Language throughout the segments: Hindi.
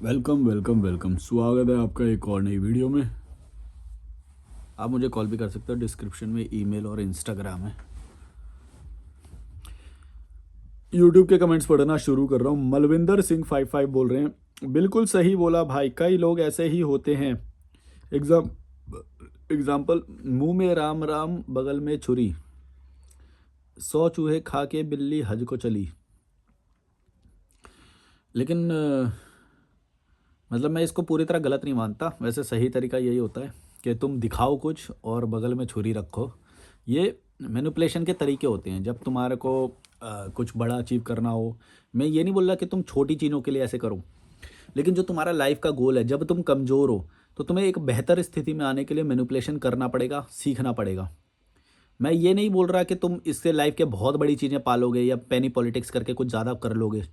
वेलकम वेलकम वेलकम, स्वागत है आपका एक और नई वीडियो में। आप मुझे कॉल भी कर सकते हो, डिस्क्रिप्शन में ईमेल और इंस्टाग्राम है। यूट्यूब के कमेंट्स पढ़ना शुरू कर रहा हूँ। मलविंदर सिंह 55 बोल रहे हैं, बिल्कुल सही बोला भाई, कई लोग ऐसे ही होते हैं। एग्जाम एग्जाम्पल, मुंह में राम राम बगल में छुरी, 100 चूहे खा के बिल्ली हज को चली। लेकिन मतलब मैं इसको पूरी तरह गलत नहीं मानता। वैसे सही तरीका यही होता है कि तुम दिखाओ कुछ और बगल में छुरी रखो। ये मैनिपुलेशन के तरीके होते हैं जब तुम्हारे को कुछ बड़ा अचीव करना हो। मैं ये नहीं बोल रहा कि तुम छोटी चीज़ों के लिए ऐसे करो, लेकिन जो तुम्हारा लाइफ का गोल है, जब तुम कमज़ोर हो तो तुम्हें एक बेहतर स्थिति में आने के लिए मैनिपुलेशन करना पड़ेगा, सीखना पड़ेगा। मैं ये नहीं बोल रहा कि तुम इससे लाइफ के बहुत बड़ी चीज़ें पालोगे या पेनी पॉलिटिक्स करके कुछ ज़्यादा कर लोगे।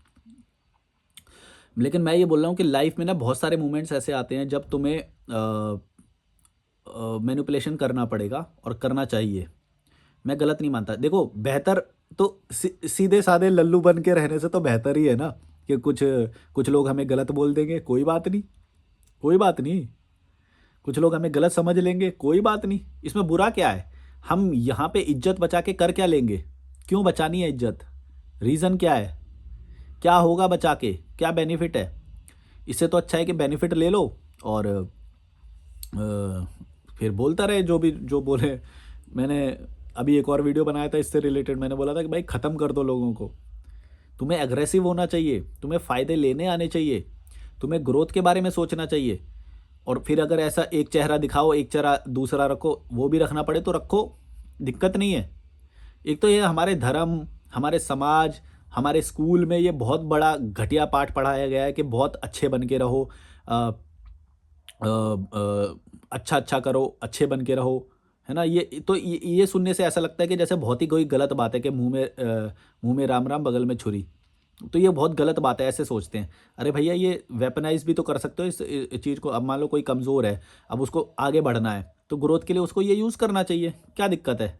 लेकिन मैं ये बोल रहा हूँ कि लाइफ में ना बहुत सारे मोमेंट्स ऐसे आते हैं जब तुम्हें मैनिपुलेशन करना पड़ेगा और करना चाहिए। मैं गलत नहीं मानता। देखो, बेहतर तो सीधे साधे लल्लू बन के रहने से तो बेहतर ही है ना कि कुछ कुछ लोग हमें गलत बोल देंगे, कोई बात नहीं, कोई बात नहीं। कुछ लोग हमें गलत समझ लेंगे, कोई बात नहीं। इसमें बुरा क्या है? हम यहाँ पे इज्जत बचा के कर क्या लेंगे? क्यों बचानी है इज्जत? रीज़न क्या है? क्या होगा बचा के? क्या बेनिफिट है? इससे तो अच्छा है कि बेनिफिट ले लो और फिर बोलता रहे जो भी जो बोले। मैंने अभी एक और वीडियो बनाया था इससे रिलेटेड। मैंने बोला था कि भाई ख़त्म कर दो लोगों को। तुम्हें एग्रेसिव होना चाहिए, तुम्हें फ़ायदे लेने आने चाहिए, तुम्हें ग्रोथ के बारे में सोचना चाहिए। और फिर अगर ऐसा एक चेहरा दिखाओ, एक चेहरा दूसरा रखो, वो भी रखना पड़े तो रखो, दिक्कत नहीं है। एक तो ये हमारे धर्म, हमारे समाज, हमारे स्कूल में ये बहुत बड़ा घटिया पाठ पढ़ाया गया है कि बहुत अच्छे बन के रहो, अ, अच्छा अच्छा करो, अच्छे बन के रहो, है ना। ये तो ये सुनने से ऐसा लगता है कि जैसे बहुत ही कोई गलत बात है कि मुंह में राम राम बगल में छुरी। तो ये बहुत गलत बात है, ऐसे सोचते हैं। अरे भैया, ये वेपनाइज भी तो कर सकते हो इस चीज़ को। अब मान लो कोई कमज़ोर है, अब उसको आगे बढ़ना है तो ग्रोथ के लिए उसको ये यूज़ करना चाहिए, क्या दिक्कत है?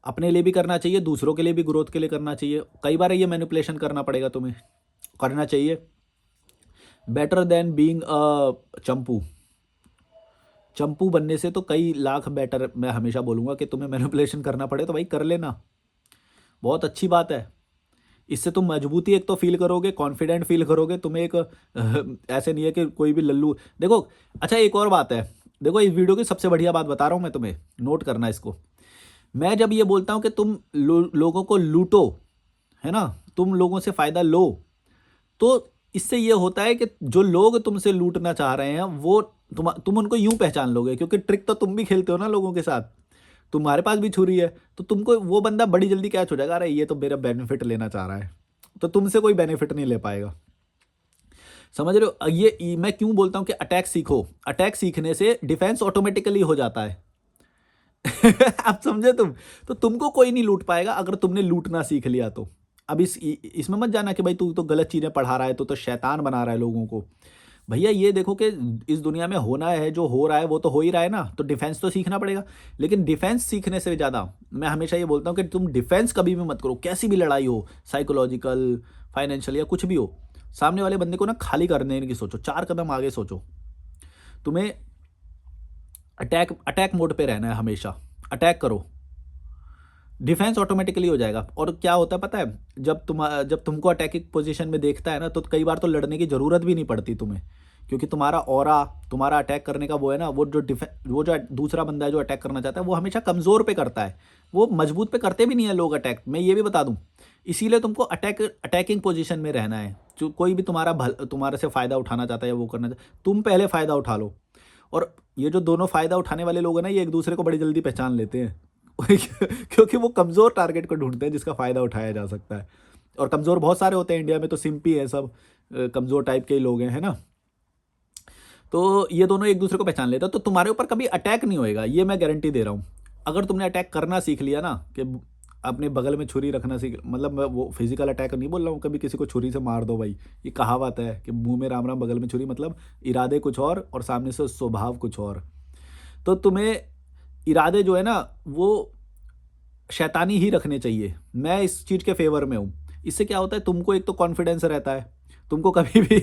अपने लिए भी करना चाहिए, दूसरों के लिए भी ग्रोथ के लिए करना चाहिए। कई बार ये मैनिपुलेशन करना पड़ेगा तुम्हें, करना चाहिए। बेटर देन बीइंग अ चंपू। चंपू बनने से तो कई लाख बेटर। मैं हमेशा बोलूँगा कि तुम्हें मैनिपुलेशन करना पड़े तो भाई कर लेना, बहुत अच्छी बात है। इससे तुम मजबूती एक तो फील करोगे, कॉन्फिडेंट फील करोगे। तुम्हें एक ऐसे नहीं है कि कोई भी लल्लू। देखो, अच्छा एक और बात है। देखो, इस वीडियो की सबसे बढ़िया बात बता रहा हूँ मैं तुम्हें, नोट करना इसको। मैं जब ये बोलता हूँ कि तुम लोगों को लूटो, है ना, तुम लोगों से फ़ायदा लो, तो इससे ये होता है कि जो लोग तुमसे लूटना चाह रहे हैं वो तुम उनको यूं पहचान लोगे, क्योंकि ट्रिक तो तुम भी खेलते हो ना लोगों के साथ। तुम्हारे पास भी छुरी है तो तुमको वो बंदा बड़ी जल्दी कैच हो जाएगा, अरे ये तो मेरा बेनिफिट लेना चाह रहा है। तो तुमसे कोई बेनिफिट नहीं ले पाएगा। समझ रहे हो? मैं क्यों बोलता हूँ कि अटैक सीखो। अटैक सीखने से डिफेंस ऑटोमेटिकली हो जाता है। आप समझे तुम? तो तुमको कोई नहीं लूट पाएगा अगर तुमने लूटना सीख लिया तो। अब इसमें मत जाना कि भाई तू तो गलत चीज़ें पढ़ा रहा है, तो शैतान बना रहा है लोगों को। भैया ये देखो कि इस दुनिया में होना है, जो हो रहा है वो तो हो ही रहा है ना, तो डिफेंस तो सीखना पड़ेगा। लेकिन डिफेंस सीखने से ज़्यादा मैं हमेशा ये बोलता हूँ कि तुम डिफेंस कभी भी मत करो। कैसी भी लड़ाई हो, साइकोलॉजिकल, फाइनेंशियल या कुछ भी हो, सामने वाले बंदे को ना खाली करने की सोचो, 4 कदम आगे सोचो। तुम्हें अटैक अटैक मोड पे रहना है हमेशा। अटैक करो, डिफेंस ऑटोमेटिकली हो जाएगा। और क्या होता है पता है, जब तुमको अटैकिंग पोजीशन में देखता है ना, तो कई बार तो लड़ने की ज़रूरत भी नहीं पड़ती तुम्हें, क्योंकि तुम्हारा ऑरा, तुम्हारा अटैक करने का वो है ना, वो जो दूसरा बंदा है जो अटैक करना चाहता है, वो हमेशा कमज़ोर पे करता है। वो मजबूत पे करते भी नहीं है लोग अटैक। मैं ये भी बता दूं, इसीलिए तुमको अटैकिंग पोजीशन में रहना है। जो कोई भी तुम्हारे से फ़ायदा उठाना चाहता है या वो करना चाहता है, तुम पहले फ़ायदा उठा लो। और ये जो दोनों फ़ायदा उठाने वाले लोग हैं ना, ये एक दूसरे को बड़ी जल्दी पहचान लेते हैं। क्योंकि वो कमज़ोर टारगेट को ढूंढते हैं जिसका फ़ायदा उठाया जा सकता है। और कमज़ोर बहुत सारे होते हैं इंडिया में, तो सिंपी है सब, कमज़ोर टाइप के ही लोग हैं, है ना। तो ये दोनों एक दूसरे को पहचान लेते हैं, तो तुम्हारे ऊपर कभी अटैक नहीं होएगा, ये मैं गारंटी दे रहा हूँ। अगर तुमने अटैक करना सीख लिया ना, कि अपने बगल में छुरी रखना सीख, मतलब मैं वो फिजिकल अटैक नहीं बोल रहा हूँ, कभी किसी को छुरी से मार दो भाई। ये कहावत है कि मुंह में राम राम बगल में छुरी, मतलब इरादे कुछ और सामने से स्वभाव कुछ और। तो तुम्हें इरादे जो है ना, वो शैतानी ही रखने चाहिए। मैं इस चीज़ के फेवर में हूँ। इससे क्या होता है, तुमको एक तो कॉन्फिडेंस रहता है, तुमको कभी भी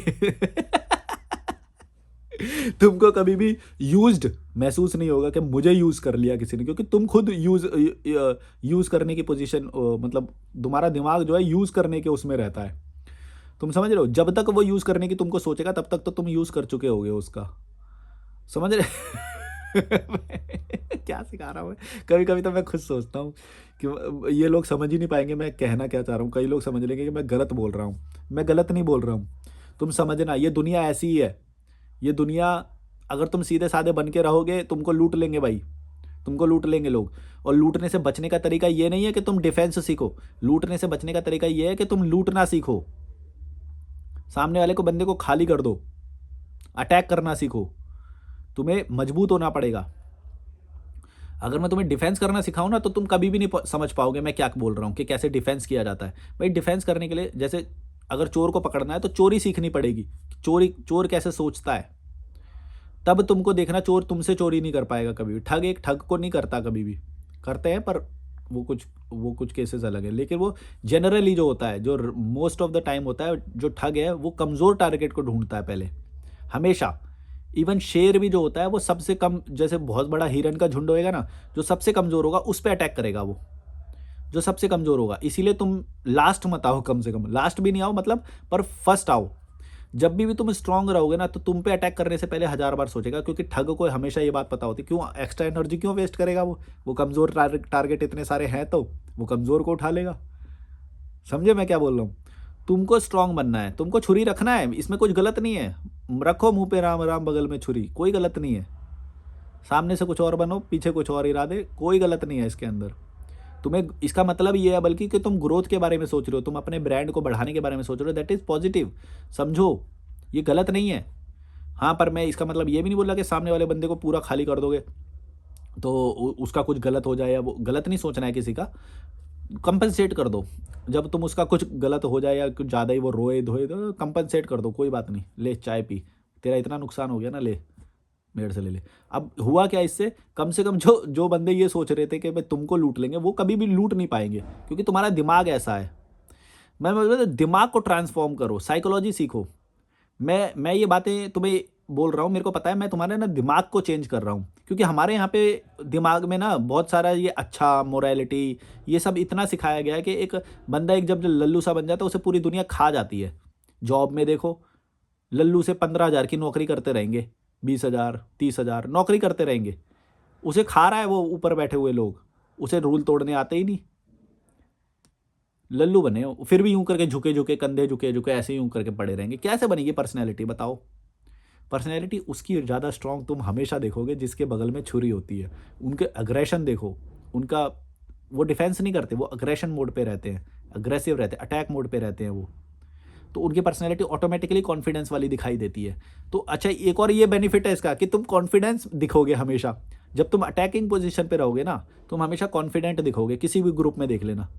तुमको कभी भी यूज्ड महसूस नहीं होगा कि मुझे यूज़ कर लिया किसी ने, क्योंकि तुम खुद यूज़ करने की पोजीशन, मतलब तुम्हारा दिमाग जो है यूज़ करने के उसमें रहता है। तुम समझ रहे हो? जब तक वो यूज़ करने की तुमको सोचेगा तब तक तो तुम यूज़ कर चुके होगे उसका। समझ रहे? क्या सिखा रहा हूँ मैं? कभी-कभी तो मैं खुद सोचता हूँ कि ये लोग समझ ही नहीं पाएँगे मैं कहना क्या चाह रहा हूँ। कई लोग समझ लेंगे कि मैं गलत बोल रहा हूँ। मैं गलत नहीं बोल रहा हूँ। तुम समझना, ये दुनिया ऐसी ही है। ये दुनिया, अगर तुम सीधे-साधे बन के रहोगे, तुमको लूट लेंगे भाई। तुमको लूट लेंगे लोग। और लूटने से बचने का तरीका ये नहीं है कि तुम डिफेंस सीखो। लूटने से बचने का तरीका ये है कि तुम लूटना सीखो। सामने वाले को, बंदे को खाली कर दो। अटैक करना सीखो। तुम्हें मजबूत होना पड़ेगा। अगर मैं तुम्हें डिफेंस करना सिखाऊँ ना, तो तुम कभी भी नहीं समझ पाओगे मैं क्या बोल रहा हूँ कि कैसे डिफेंस किया जाता है। भाई डिफेंस करने के लिए, जैसे अगर चोर को पकड़ना है तो चोरी सीखनी पड़ेगी। चोर कैसे सोचता है। तब तुमको देखना, चोर तुमसे चोरी नहीं कर पाएगा कभी भी। ठग एक ठग को नहीं करता कभी भी। करते हैं पर वो कुछ केसेस अलग है। लेकिन वो जनरली जो होता है, जो मोस्ट ऑफ द टाइम होता है, जो ठग है वो कमज़ोर टारगेट को ढूँढता है पहले, हमेशा। इवन शेर भी जो होता है वो सबसे कम, जैसे बहुत बड़ा हिरन का झुंड होएगा ना, जो सबसे कमज़ोर होगा उस पे अटैक करेगा वो, जो सबसे कमज़ोर होगा। इसीलिए तुम लास्ट मत आओ, कम से कम लास्ट भी नहीं आओ मतलब, पर फर्स्ट आओ। जब भी तुम स्ट्रांग रहोगे ना, तो तुम पे अटैक करने से पहले 1000 बार सोचेगा, क्योंकि ठग को हमेशा ये बात पता होती है, क्यों एक्स्ट्रा एनर्जी क्यों वेस्ट करेगा वो कमज़ोर टारगेट इतने सारे हैं तो वो कमज़ोर को उठा लेगा। समझे मैं क्या बोल रहा हूँ? तुमको स्ट्रांग बनना है, तुमको छुरी रखना है, इसमें कुछ गलत नहीं है। रखो मुँह पे राम राम, बगल में छुरी, कोई गलत नहीं है। सामने से कुछ और बनो, पीछे कुछ और इरादे, कोई गलत नहीं है इसके अंदर। तुम्हें इसका मतलब ये है बल्कि कि तुम ग्रोथ के बारे में सोच रहे हो, तुम अपने ब्रांड को बढ़ाने के बारे में सोच रहे हो, दैट इज़ पॉजिटिव। समझो, ये गलत नहीं है। हाँ, पर मैं इसका मतलब ये भी नहीं बोल रहा कि सामने वाले बंदे को पूरा खाली कर दोगे, तो उसका कुछ गलत हो जाए, या वो गलत नहीं सोचना है किसी का। कंपनसेट कर दो। जब तुम उसका कुछ गलत हो जाए या कुछ ज़्यादा ही वो रोए धोए, तो कंपनसेट कर दो, कोई बात नहीं, ले चाय पी, तेरा इतना नुकसान हो गया ना, ले मेरे से ले ले। अब हुआ क्या इससे, कम से कम जो जो बंदे ये सोच रहे थे कि भाई तुमको लूट लेंगे, वो कभी भी लूट नहीं पाएंगे, क्योंकि तुम्हारा दिमाग ऐसा है। मैं बोल रहा था, दिमाग को ट्रांसफॉर्म करो, साइकोलॉजी सीखो। मैं ये बातें तुम्हें बोल रहा हूँ, मेरे को पता है मैं तुम्हारे ना दिमाग को चेंज कर रहा हूँ, क्योंकि हमारे यहाँ पे दिमाग में ना बहुत सारा ये अच्छा मोरालिटी, ये सब इतना सिखाया गया है कि एक बंदा, एक जब लल्लू सा बन जाता है, उसे पूरी दुनिया खा जाती है। जॉब में देखो, लल्लू से 15,000 की नौकरी करते रहेंगे, 20,000 30,000 नौकरी करते रहेंगे, उसे खा रहा है वो ऊपर बैठे हुए लोग, उसे रूल तोड़ने आते ही नहीं। लल्लू बने हो, फिर भी यूं करके झुके झुके, कंधे झुके झुके, ऐसे यूं करके पड़े रहेंगे। कैसे बनेगी पर्सनैलिटी, बताओ? पर्सनैलिटी उसकी ज़्यादा स्ट्रांग तुम हमेशा देखोगे जिसके बगल में छुरी होती है। उनके अग्रेशन देखो, उनका, वो डिफेंस नहीं करते, वो अग्रेशन मोड पे रहते हैं, अग्रेसिव रहते हैं, अटैक मोड पे रहते हैं वो। तो उनकी पर्सनैलिटी ऑटोमेटिकली कॉन्फिडेंस वाली दिखाई देती है। तो अच्छा, एक और ये बेनिफिट है इसका कि तुम कॉन्फिडेंस दिखोगे हमेशा। जब तुम अटैकिंग पोजीशन पे रहोगे ना, तुम हमेशा कॉन्फिडेंट दिखोगे, किसी भी ग्रुप में देख लेना।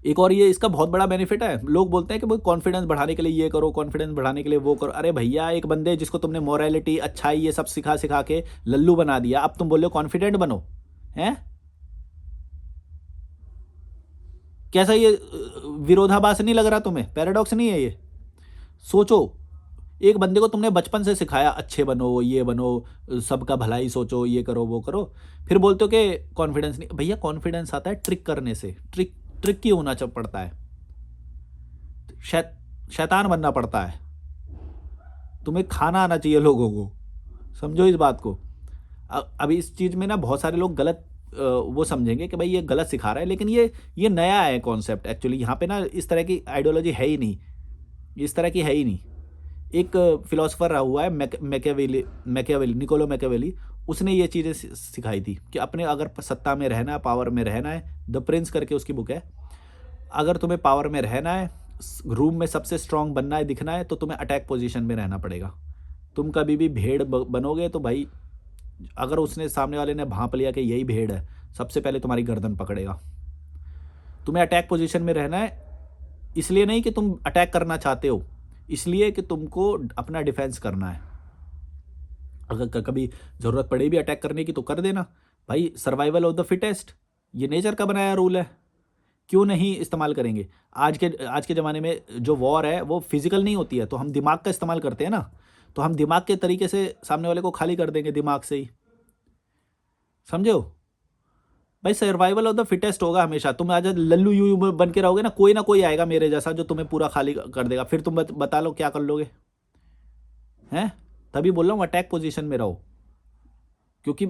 एक और ये इसका बहुत बड़ा बेनिफिट है, लोग बोलते हैं कि भाई कॉन्फिडेंस बढ़ाने के लिए ये करो, कॉन्फिडेंस बढ़ाने के लिए वो करो। अरे भैया, एक बंदे जिसको तुमने मोरालिटी, अच्छाई, ये सब सिखा सिखा के लल्लू बना दिया, अब तुम बोल रहे हो कॉन्फिडेंट बनो, हैं? कैसा ये विरोधाभास नहीं लग रहा तुम्हें? पैराडॉक्स नहीं है ये? सोचो, एक बंदे को तुमने बचपन से सिखाया अच्छे बनो, ये बनो, सबका भलाई सोचो, ये करो वो करो, फिर बोलते हो कि कॉन्फिडेंस नहीं। भैया कॉन्फिडेंस आता है ट्रिक करने से, ट्रिक ही होना पड़ता है, शैतान बनना पड़ता है, तुम्हें खाना आना चाहिए लोगों को। समझो इस बात को। अभी इस चीज़ में ना बहुत सारे लोग गलत वो समझेंगे कि भाई ये गलत सिखा रहा है, लेकिन ये नया है कॉन्सेप्ट। एक्चुअली यहाँ पे ना इस तरह की आइडियोलॉजी है ही नहीं, इस तरह की है ही नहीं। एक फिलोसोफर रहा हुआ है मैकियावेली, निकोलो मैकियावेली, उसने ये चीज़ें सिखाई थी कि अपने अगर सत्ता में रहना है, पावर में रहना है, द प्रिंस करके उसकी बुक है, अगर तुम्हें पावर में रहना है, रूम में सबसे स्ट्रांग बनना है, दिखना है, तो तुम्हें अटैक पोजीशन में रहना पड़ेगा। तुम कभी भी भेड़ बनोगे तो भाई, अगर उसने, सामने वाले ने भांप लिया कि यही भेड़ है, सबसे पहले तुम्हारी गर्दन पकड़ेगा। तुम्हें अटैक पोजीशन में रहना है, इसलिए नहीं कि तुम अटैक करना चाहते हो, इसलिए कि तुमको अपना डिफेंस करना है। अगर कभी ज़रूरत पड़े भी अटैक करने की तो कर देना भाई, सर्वाइवल ऑफ द फिटेस्ट, ये नेचर का बनाया रूल है। क्यों नहीं इस्तेमाल करेंगे? आज के ज़माने में जो वॉर है वो फिजिकल नहीं होती है, तो हम दिमाग का इस्तेमाल करते हैं ना। तो हम दिमाग के तरीके से सामने वाले को खाली कर देंगे, दिमाग से ही। समझे हो भाई? सर्वाइवल ऑफ द फिटेस्ट होगा हमेशा। तुम आज लल्लू यू बन के रहोगे ना कोई आएगा मेरे जैसा जो तुम्हें पूरा खाली कर देगा। फिर तुम बता लो क्या कर लोगे? हैं? तभी बोल रहा हूँ अटैक पोजीशन में रहो, क्योंकि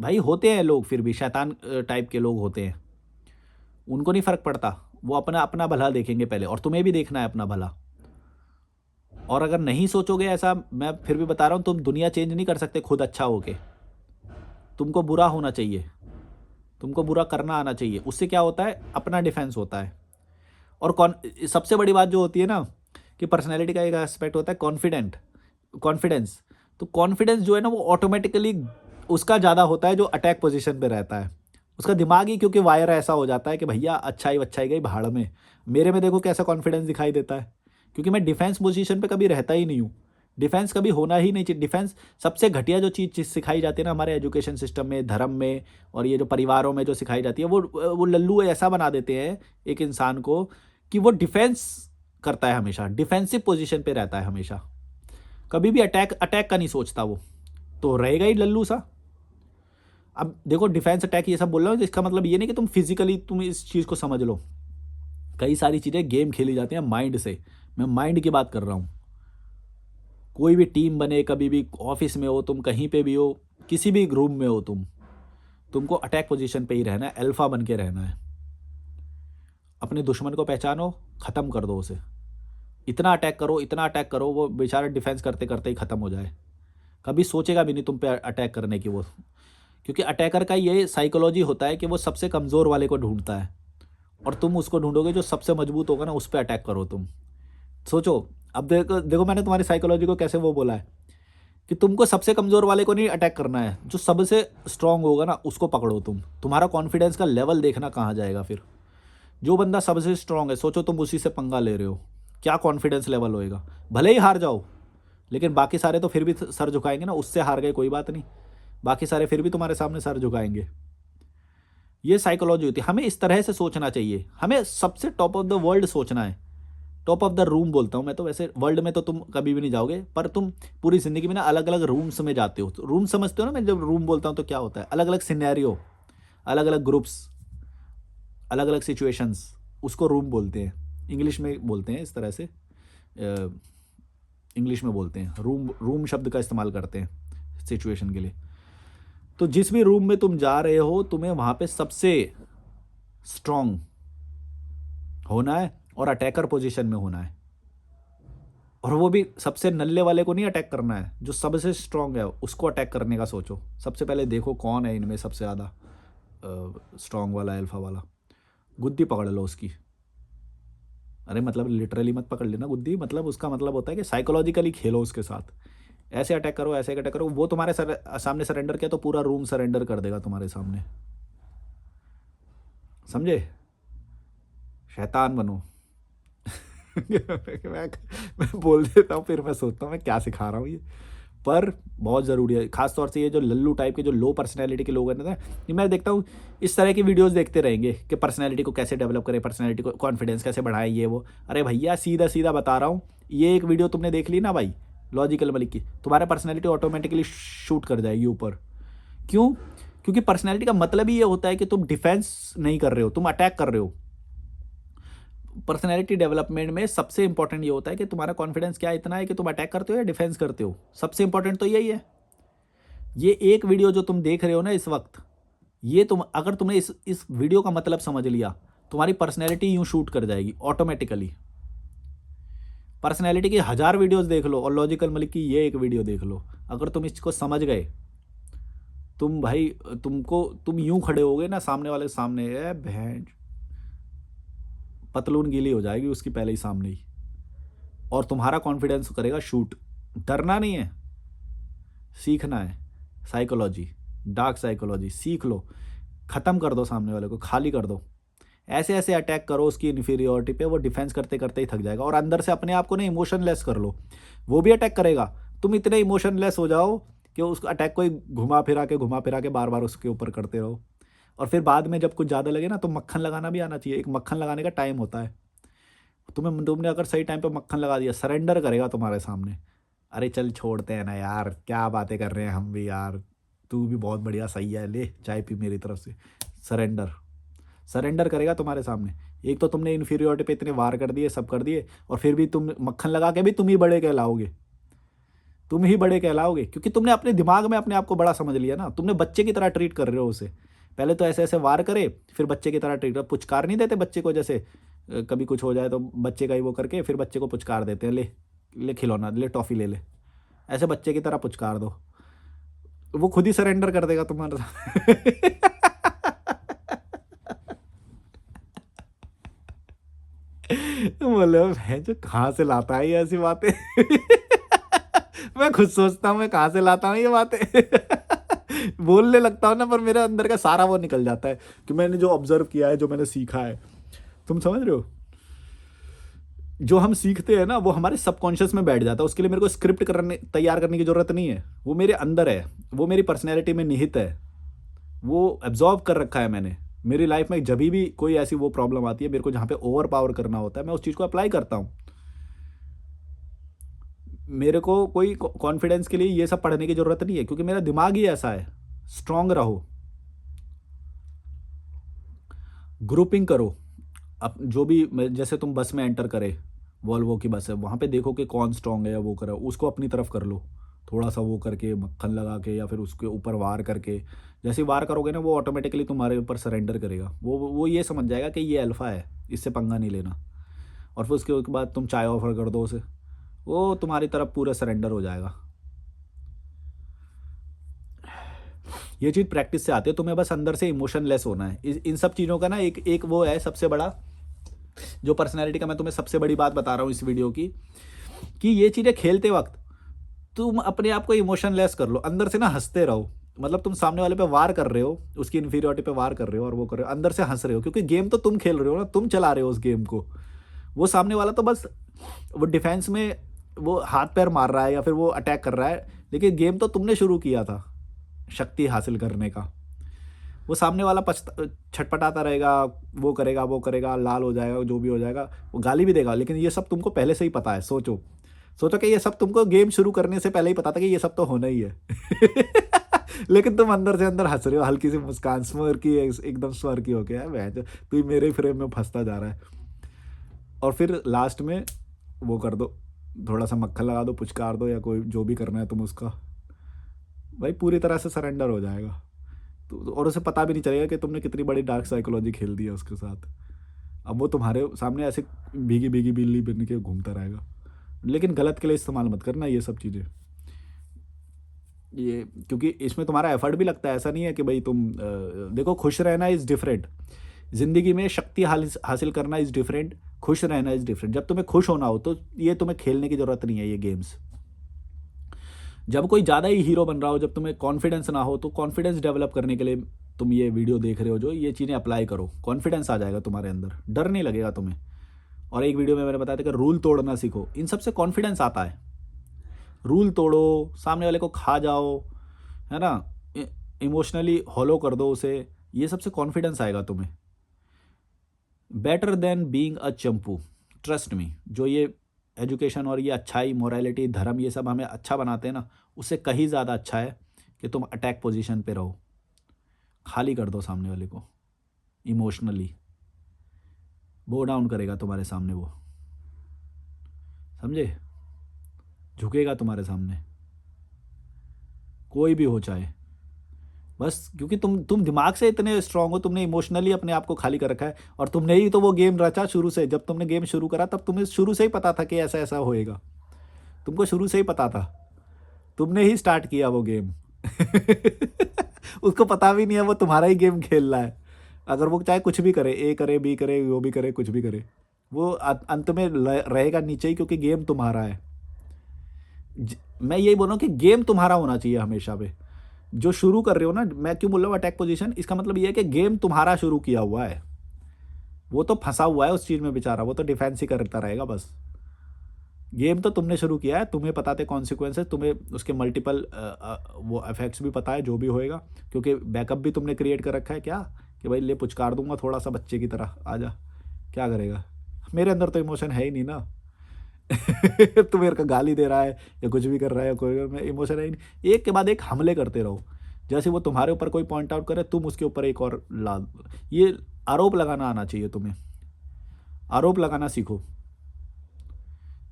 भाई होते हैं लोग फिर भी शैतान टाइप के लोग होते हैं, उनको नहीं फर्क पड़ता, वो अपना अपना भला देखेंगे पहले, और तुम्हें भी देखना है अपना भला। और अगर नहीं सोचोगे ऐसा, मैं फिर भी बता रहा हूँ, तुम दुनिया चेंज नहीं कर सकते खुद अच्छा होके। तुमको बुरा होना चाहिए, तुमको बुरा करना आना चाहिए। उससे क्या होता है? अपना डिफेंस होता है। और सबसे बड़ी बात जो होती है ना, कि पर्सनैलिटी का एक एस्पेक्ट होता है कॉन्फिडेंस। तो कॉन्फिडेंस जो है ना, वो ऑटोमेटिकली उसका ज़्यादा होता है जो अटैक पोजीशन पे रहता है। उसका दिमाग ही क्योंकि वायर ऐसा हो जाता है कि भैया अच्छाई गई भाड़ में, मेरे में देखो कैसा कॉन्फिडेंस दिखाई देता है, क्योंकि मैं डिफेंस पोजीशन पे कभी रहता ही नहीं हूँ। डिफेंस कभी होना ही नहीं चाहिए। डिफेंस सबसे घटिया जो चीज़ सिखाई जाती है ना हमारे एजुकेशन सिस्टम में, धर्म में, और ये जो परिवारों में जो सिखाई जाती है, वो लल्लू ऐसा बना देते हैं एक इंसान को कि वो डिफेंस करता है हमेशा, डिफेंसिव पोजीशन पे रहता है हमेशा, कभी भी अटैक का नहीं सोचता। वो तो रहेगा ही लल्लू सा। अब देखो, डिफेंस अटैक ये सब बोल रहा हूँ, इसका मतलब ये नहीं कि तुम फिजिकली तुम इस चीज़ को समझ लो। कई सारी चीज़ें गेम खेली जाती हैं माइंड से, मैं माइंड की बात कर रहा हूँ। कोई भी टीम बने, कभी भी ऑफिस में हो तुम, कहीं पे भी हो, किसी भी रूम में हो तुमको अटैक पोजीशन पे ही रहना है, अल्फा बन के रहना है। अपने दुश्मन को पहचानो, ख़त्म कर दो उसे। इतना अटैक करो वो बेचारा डिफेंस करते करते ही ख़त्म हो जाए। कभी सोचेगा भी नहीं तुम पे अटैक करने की वो, क्योंकि अटैकर का ये साइकोलॉजी होता है कि वो सबसे कमज़ोर वाले को ढूंढता है, और तुम उसको ढूंढोगे जो सबसे मजबूत होगा ना, उस पर अटैक करो तुम। सोचो, अब देखो मैंने तुम्हारी साइकोलॉजी को कैसे वो बोला है कि तुमको सबसे कमज़ोर वाले को नहीं अटैक करना है, जो सबसे स्ट्रांग होगा ना उसको पकड़ो तुम। तुम्हारा कॉन्फिडेंस का लेवल देखना कहाँ जाएगा फिर। जो बंदा सबसे स्ट्रांग है, सोचो तुम उसी से पंगा ले रहे हो, क्या कॉन्फिडेंस लेवल होएगा। भले ही हार जाओ, लेकिन बाकी सारे तो फिर भी सर झुकाएंगे ना। उससे हार गए कोई बात नहीं, बाकी सारे फिर भी तुम्हारे सामने सर झुकाएंगे। ये साइकोलॉजी होती है। हमें इस तरह से सोचना चाहिए, हमें सबसे टॉप ऑफ द वर्ल्ड सोचना है। टॉप ऑफ द रूम बोलता हूँ मैं तो, वैसे वर्ल्ड में तो तुम कभी भी नहीं जाओगे, पर तुम पूरी ज़िंदगी में ना अलग अलग रूम्स में जाते हो। रूम समझते हो ना? मैं जब रूम बोलता हूँ तो क्या होता है, अलग अलग सिनेरियो, अलग अलग ग्रुप्स, अलग अलग सिचुएशंस, उसको रूम बोलते हैं। इंग्लिश में बोलते हैं इस तरह से, इंग्लिश में बोलते हैं रूम शब्द का इस्तेमाल करते हैं सिचुएशन के लिए। तो जिस भी रूम में तुम जा रहे हो, तुम्हें वहाँ पे सबसे स्ट्रांग होना है और अटैकर पोजीशन में होना है। और वो भी सबसे नल्ले वाले को नहीं अटैक करना है, जो सबसे स्ट्रांग है उसको अटैक करने का सोचो। सबसे पहले देखो कौन है इनमें सबसे ज़्यादा स्ट्रांग वाला, अल्फा वाला। गुद्दी पकड़ लो उसकी। अरे मतलब लिटरली मत पकड़ लेना गुद्दी, मतलब उसका मतलब होता है कि साइकोलॉजिकली खेलो उसके साथ। ऐसे अटैक करो, ऐसे अटैक करो, वो तुम्हारे सामने सरेंडर किया तो पूरा रूम सरेंडर कर देगा तुम्हारे सामने। समझे? शैतान बनो। मैं बोल देता हूँ, फिर मैं सोचता हूँ मैं क्या सिखा रहा हूँ ये, पर बहुत ज़रूरी है। खास तौर से ये जो लल्लू टाइप के, जो लो पर्सनैलिटी के लोग हैं ना, ये मैं देखता हूँ इस तरह की वीडियोस देखते रहेंगे कि पर्सनैलिटी को कैसे डेवलप करें, पर्सनैलिटी को कॉन्फिडेंस कैसे बढ़ाएं, ये वो। अरे भैया सीधा सीधा बता रहा हूँ, ये एक वीडियो तुमने देख ली ना भाई लॉजिकल मलिक की, तुम्हारा पर्सनैलिटी ऑटोमेटिकली शूट कर जाएगी ऊपर। क्यों? क्योंकि पर्सनैलिटी का मतलब ही ये होता है कि तुम डिफेंस नहीं कर रहे हो, तुम अटैक कर रहे हो। पर्सनैलिटी डेवलपमेंट में सबसे इंपॉर्टेंट ये होता है कि तुम्हारा कॉन्फिडेंस क्या इतना है कि तुम अटैक करते हो या डिफेंस करते हो। सबसे इंपॉर्टेंट तो यही है। ये एक वीडियो जो तुम देख रहे हो ना इस वक्त, ये अगर तुमने इस वीडियो का मतलब समझ लिया, तुम्हारी पर्सनैलिटी यूं शूट कर जाएगी ऑटोमेटिकली। पर्सनैलिटी की 1000 वीडियोस देख लो और लॉजिकल मलिक की ये एक वीडियो देख लो, अगर तुम इसको समझ गए, तुम भाई तुम यूं खड़े होगे ना सामने वाले के सामने, ए भैंस, पतलून गीली हो जाएगी उसकी पहले ही सामने ही, और तुम्हारा कॉन्फिडेंस करेगा शूट। डरना नहीं है, सीखना है। साइकोलॉजी, डार्क साइकोलॉजी सीख लो, ख़त्म कर दो सामने वाले को, खाली कर दो। ऐसे ऐसे अटैक करो उसकी इन्फीरियोरिटी पे, वो डिफेंस करते करते ही थक जाएगा। और अंदर से अपने आप को ना इमोशनलेस कर लो, वो भी अटैक करेगा। तुम इतने इमोशनलेस हो जाओ कि उस अटैक को ही घुमा फिरा के बार बार उसके ऊपर करते रहो। और फिर बाद में जब कुछ ज़्यादा लगे ना, तो मक्खन लगाना भी आना चाहिए। एक मक्खन लगाने का टाइम होता है। तुमने अगर सही टाइम पे मक्खन लगा दिया, सरेंडर करेगा तुम्हारे सामने। अरे चल छोड़ते हैं ना यार, क्या बातें कर रहे हैं हम भी यार, तू भी बहुत बढ़िया सही है, ले चाय पी मेरी तरफ से। सरेंडर, सरेंडर करेगा तुम्हारे सामने। एक तो तुमने इन्फीरियॉरिटी पे इतने वार कर दिए, सब कर दिए, और फिर भी तुम मक्खन लगा के भी तुम ही बड़े कहलाओगे। तुम ही बड़े कहलाओगे क्योंकि तुमने अपने दिमाग में अपने आप को बड़ा समझ लिया ना, तुमने बच्चे की तरह ट्रीट कर रहे हो उसे। पहले तो ऐसे ऐसे वार करे, फिर बच्चे की तरह ट्रीट, पुचकार नहीं देते बच्चे को, जैसे कभी कुछ हो जाए तो बच्चे का ही वो करके फिर बच्चे को पुचकार देते हैं, ले ले खिलौना, ले टॉफ़ी ले ले, ऐसे बच्चे की तरह पुचकार दो, वो खुद ही सरेंडर कर देगा तुम्हारे साथ। बोले मैं जो कहाँ से लाता है ये ऐसी बातें। मैं खुद सोचता हूँ मैं कहाँ से लाता हूँ ये बातें। बोलने लगता हूँ ना, पर मेरे अंदर का सारा वो निकल जाता है कि मैंने जो ऑब्जर्व किया है, जो मैंने सीखा है। तुम समझ रहे हो, जो हम सीखते हैं ना वो हमारे सबकॉन्शियस में बैठ जाता है, उसके लिए मेरे को स्क्रिप्ट करने तैयार करने की जरूरत नहीं है, वो मेरे अंदर है, वो मेरी पर्सनैलिटी में निहित है, वो एब्जॉर्व कर रखा है मैंने। मेरी लाइफ में जब भी कोई ऐसी वो प्रॉब्लम आती है मेरे को जहाँ पे ओवर पावर करना होता है, मैं उस चीज़ को अप्लाई करता हूँ। मेरे को कोई कॉन्फिडेंस के लिए ये सब पढ़ने की ज़रूरत नहीं है, क्योंकि मेरा दिमाग ही ऐसा है। स्ट्रांग रहो, ग्रुपिंग करो। अब जो भी जैसे तुम बस में एंटर करे, वॉल्वो की बस है, वहाँ पे देखो कि कौन स्ट्रांग है या वो करे, उसको अपनी तरफ कर लो, थोड़ा सा वो करके मक्खन लगा के, या फिर उसके ऊपर वार करके। जैसे ही वार करोगे ना वो ऑटोमेटिकली तुम्हारे ऊपर सरेंडर करेगा, वो ये समझ जाएगा कि ये अल्फ़ा है, इससे पंगा नहीं लेना। और फिर उसके बाद तुम चाय ऑफर कर दो उसे, वो तुम्हारी तरफ पूरा सरेंडर हो जाएगा। ये चीज़ प्रैक्टिस से आती है, तुम्हें बस अंदर से इमोशनलेस होना है। इन सब चीज़ों का ना एक एक वो है सबसे बड़ा, जो पर्सनैलिटी का मैं तुम्हें सबसे बड़ी बात बता रहा हूँ इस वीडियो की, कि ये चीज़ें खेलते वक्त तुम अपने आप को इमोशनलेस कर लो, अंदर से ना हंसते रहो। मतलब तुम सामने वाले पे वार कर रहे हो, उसकी इन्फीरियरिटी पे वार कर रहे हो और वो कर रहे हो, अंदर से हंस रहे हो, क्योंकि गेम तो तुम खेल रहे हो ना, तुम चला रहे हो उस गेम को। वो सामने वाला तो बस वो डिफेंस में वो हाथ पैर मार रहा है या फिर वो अटैक कर रहा है, लेकिन गेम तो तुमने शुरू किया था शक्ति हासिल करने का। वो सामने वाला पछता छटपटाता रहेगा, वो करेगा, लाल हो जाएगा, जो भी हो जाएगा, वो गाली भी देगा, लेकिन ये सब तुमको पहले से ही पता है। सोचो सोचो कि ये सब तुमको गेम शुरू करने से पहले ही पता था कि ये सब तो होना ही है। लेकिन तुम अंदर से अंदर हंस रहे हो, हल्की सी मुस्कान स्मर की, एकदम स्वर की हो गया है, तू ही मेरे फ्रेम में फंसता जा रहा है। और फिर लास्ट में वो कर दो, थोड़ा सा मक्खन लगा दो, पुचकार दो, या कोई जो भी करना है तुम उसका, भाई पूरी तरह से सरेंडर हो जाएगा। तो और उसे पता भी नहीं चलेगा कि तुमने कितनी बड़ी डार्क साइकोलॉजी खेल दी है उसके साथ। अब वो तुम्हारे सामने ऐसे भीगी भीगी बिल्ली बन के घूमता रहेगा। लेकिन गलत के लिए इस्तेमाल मत करना ये सब चीज़ें, ये क्योंकि इसमें तुम्हारा एफर्ट भी लगता है। ऐसा नहीं है कि भाई तुम देखो, खुश रहना इज़ डिफरेंट, ज़िंदगी में शक्ति हासिल करना इज़ डिफरेंट, खुश रहना इज़ डिफरेंट। जब तुम्हें खुश होना हो तो ये तुम्हें खेलने की ज़रूरत नहीं है ये गेम्स। जब कोई ज़्यादा ही हीरो बन रहा हो, जब तुम्हें कॉन्फिडेंस ना हो, तो कॉन्फिडेंस डेवलप करने के लिए तुम ये वीडियो देख रहे हो, जो ये चीज़ें अप्लाई करो, कॉन्फिडेंस आ जाएगा तुम्हारे अंदर, डर नहीं लगेगा तुम्हें। और एक वीडियो में मैंने बताया था कि रूल तोड़ना सीखो, इन सबसे कॉन्फिडेंस आता है। रूल तोड़ो, सामने वाले को खा जाओ, है ना, इमोशनली हॉलो कर दो उसे, ये सबसे कॉन्फिडेंस आएगा तुम्हें। Better than being a Champu, trust me. जो ये एजुकेशन और ये अच्छाई, मोरालिटी, धर्म, ये सब हमें अच्छा बनाते हैं ना, उससे कहीं ज़्यादा अच्छा है कि तुम अटैक पोजीशन पे रहो, खाली कर दो सामने वाले को, इमोशनली बो डाउन करेगा तुम्हारे सामने वो, समझे, झुकेगा तुम्हारे सामने, कोई भी हो चाहे। बस क्योंकि तुम दिमाग से इतने स्ट्रांग हो, तुमने इमोशनली अपने आप को खाली कर रखा है, और तुमने ही तो वो गेम रचा शुरू से। जब तुमने गेम शुरू करा तब तुम्हें शुरू से ही पता था कि ऐसा ऐसा होएगा, तुमको शुरू से ही पता था, तुमने ही स्टार्ट किया वो गेम। उसको पता भी नहीं है वो तुम्हारा ही गेम खेल रहा है। अगर वो चाहे कुछ भी करे, ए करे, बी करे, वो भी करे, कुछ भी करे, वो अंत में रहेगा नीचे ही, क्योंकि गेम तुम्हारा है। मैं यही बोल रहा हूँ कि गेम तुम्हारा होना चाहिए हमेशा पे। जो शुरू कर रहे हो ना, मैं क्यों बोल रहा हूँ अटैक पोजीशन, इसका मतलब ये है कि गेम तुम्हारा शुरू किया हुआ है, वो तो फंसा हुआ है उस चीज़ में बेचारा, वो तो डिफेंस ही करता रहेगा बस। गेम तो तुमने शुरू किया है, तुम्हें पता थे कॉन्सिक्वेंसेस, तुम्हें उसके मल्टीपल वो इफेक्ट्स भी पता है, जो भी होएगा, क्योंकि बैकअप भी तुमने क्रिएट कर रखा है। क्या कि भाई ले पुचकार दूंगा थोड़ा सा बच्चे की तरह, आजा, क्या करेगा, मेरे अंदर तो इमोशन है ही नहीं ना। तू मेरे को गाली दे रहा है या कुछ भी कर रहा है या कोई में इमोशन है ही नहीं। एक के बाद एक हमले करते रहो। जैसे वो तुम्हारे ऊपर कोई पॉइंट आउट करे, तुम उसके ऊपर एक और ला। ये आरोप लगाना आना चाहिए तुम्हें। आरोप लगाना सीखो।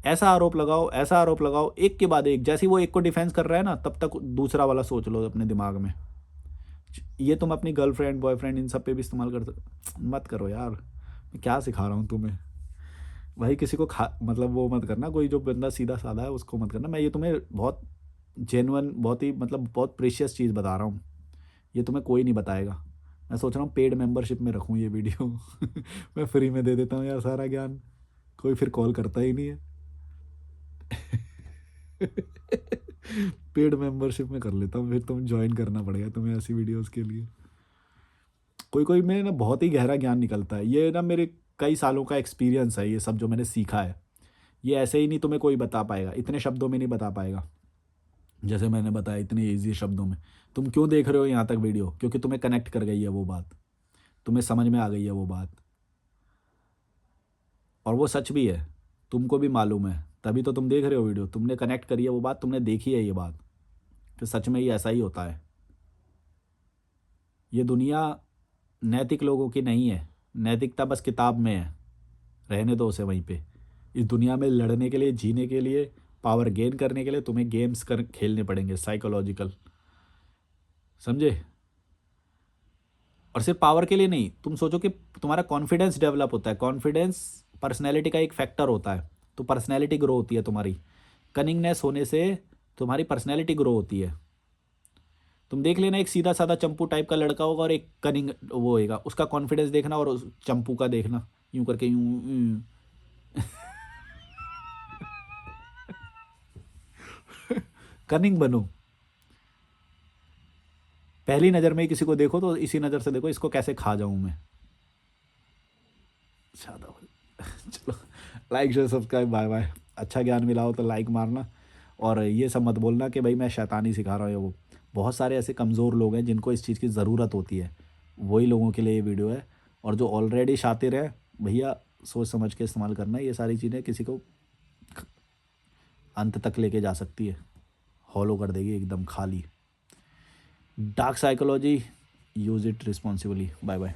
ऐसा आरोप लगाओ, ऐसा आरोप लगाओ, एक के बाद एक। जैसे ही वो एक को डिफेंस कर रहा है ना, तब तक दूसरा वाला सोच लो अपने दिमाग में। ये तुम अपनी गर्लफ्रेंड, बॉयफ्रेंड, इन सब पे भी इस्तेमाल कर सकते। मत करो यार, मैं क्या सिखा रहा हूँ तुम्हें। भाई किसी को खा मतलब वो मत करना, कोई जो बंदा सीधा साधा है उसको मत करना। मैं ये तुम्हें बहुत जेन्युइन, बहुत ही मतलब बहुत प्रीशियस चीज़ बता रहा हूँ। ये तुम्हें कोई नहीं बताएगा। मैं सोच रहा हूँ पेड मेंबरशिप में रखूँ ये वीडियो। मैं फ्री में दे देता हूँ यार सारा ज्ञान, कोई फिर कॉल करता ही नहीं है। पेड मेंबरशिप में कर लेता हूँ, फिर तुम ज्वाइन करना पड़ेगा तुम्हें ऐसी वीडियोस के लिए। कोई कोई में ना बहुत ही गहरा ज्ञान निकलता है। ये ना मेरे कई सालों का एक्सपीरियंस है, ये सब जो मैंने सीखा है। ये ऐसे ही नहीं तुम्हें कोई बता पाएगा, इतने शब्दों में नहीं बता पाएगा जैसे मैंने बताया, इतने ईजी शब्दों में। तुम क्यों देख रहे हो यहाँ तक वीडियो? क्योंकि तुम्हें कनेक्ट कर गई है वो बात, तुम्हें समझ में आ गई है वो बात, और वो सच भी है, तुमको भी मालूम है, तभी तो तुम देख रहे हो वीडियो। तुमने कनेक्ट करी है वो बात, तुमने देखी है ये बात, कि सच में ये ऐसा ही होता है। ये दुनिया नैतिक लोगों की नहीं है। नैतिकता बस किताब में है, रहने दो उसे वहीं पे। इस दुनिया में लड़ने के लिए, जीने के लिए, पावर गेन करने के लिए तुम्हें गेम्स कर खेलने पड़ेंगे, साइकोलॉजिकल। समझे? और सिर्फ पावर के लिए नहीं, तुम सोचो कि तुम्हारा कॉन्फिडेंस डेवलप होता है। कॉन्फिडेंस पर्सनैलिटी का एक फैक्टर होता है, तो पर्सनैलिटी ग्रो होती है तुम्हारी। कनिंगनेस होने से तुम्हारी पर्सनैलिटी ग्रो होती है। तुम देख लेना, एक सीधा साधा चंपू टाइप का लड़का होगा और एक कनिंग वो होएगा, उसका कॉन्फिडेंस देखना और उस चंपू का देखना, यूं करके यूं यूं। कनिंग बनो। पहली नज़र में ही किसी को देखो तो इसी नज़र से देखो, इसको कैसे खा जाऊं मैं। ज़्यादा चलो, like share subscribe, bye bye. अच्छा ज्ञान मिला हो तो लाइक मारना, और ये सब मत बोलना कि भाई मैं शैतानी सिखा रहा हूँ या वो। बहुत सारे ऐसे कमज़ोर लोग हैं जिनको इस चीज़ की ज़रूरत होती है, वही लोगों के लिए ये वीडियो है। और जो ऑलरेडी शातिर है भैया, सोच समझ के इस्तेमाल करना। ये सारी चीज़ें किसी को अंत तक लेके जा सकती है, हॉलो कर देगी एकदम खाली। Dark psychology, use it responsibly. Bye bye.